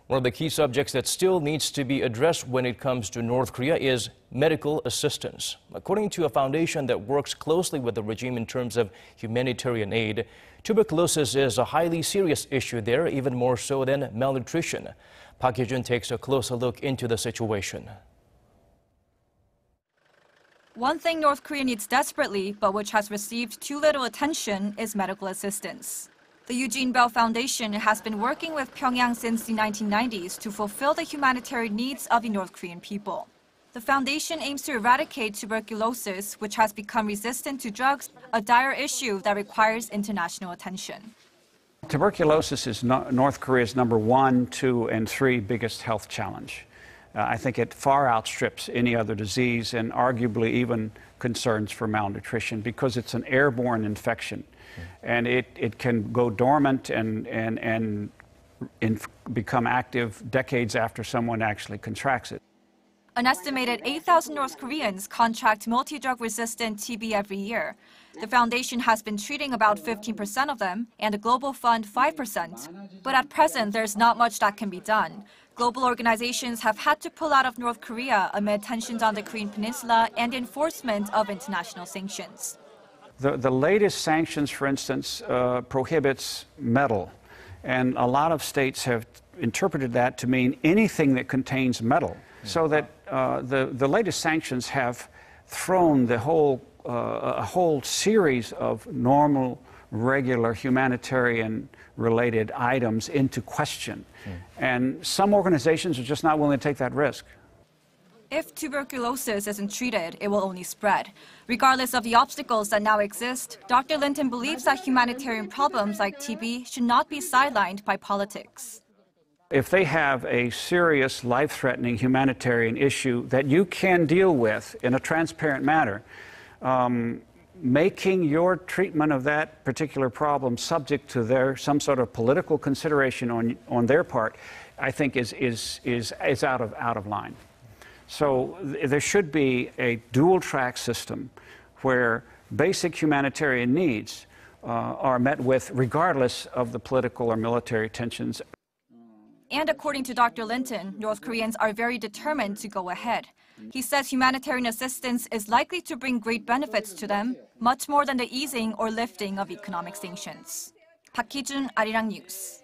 One of the key subjects that still needs to be addressed when it comes to North Korea is medical assistance. According to a foundation that works closely with the regime in terms of humanitarian aid, tuberculosis is a highly serious issue there, even more so than malnutrition. Hee-jun takes a closer look into the situation. One thing North Korea needs desperately, but which has received too little attention, is medical assistance. The Eugene Bell Foundation has been working with Pyongyang since the 1990s to fulfill the humanitarian needs of the North Korean people. The foundation aims to eradicate tuberculosis, which has become resistant to drugs, a dire issue that requires international attention. Tuberculosis is North Korea's number 1, 2, and 3 biggest health challenge. I think it far outstrips any other disease and arguably even concerns for malnutrition because it's an airborne infection. And it can go dormant and become active decades after someone actually contracts it. An estimated 8,000 North Koreans contract multi-drug-resistant TB every year. The foundation has been treating about 15% of them, and the Global Fund 5%. But at present, there's not much that can be done. Global organizations have had to pull out of North Korea amid tensions on the Korean Peninsula and enforcement of international sanctions. The latest sanctions, for instance, prohibits metal, and a lot of states have interpreted that to mean anything that contains metal, so that the latest sanctions have thrown the a whole series of normal, regular humanitarian-related items into question. And some organizations are just not willing to take that risk. If tuberculosis isn't treated, it will only spread. Regardless of the obstacles that now exist, Dr. Linton believes that humanitarian problems like TB should not be sidelined by politics. If they have a serious, life-threatening humanitarian issue that you can deal with in a transparent manner, making your treatment of that particular problem subject to some sort of political consideration on their part, I think is out of line. So there should be a dual-track system where basic humanitarian needs are met with regardless of the political or military tensions. And according to Dr. Linton, North Koreans are very determined to go ahead. He says humanitarian assistance is likely to bring great benefits to them, much more than the easing or lifting of economic sanctions. Hee-jun, Arirang News.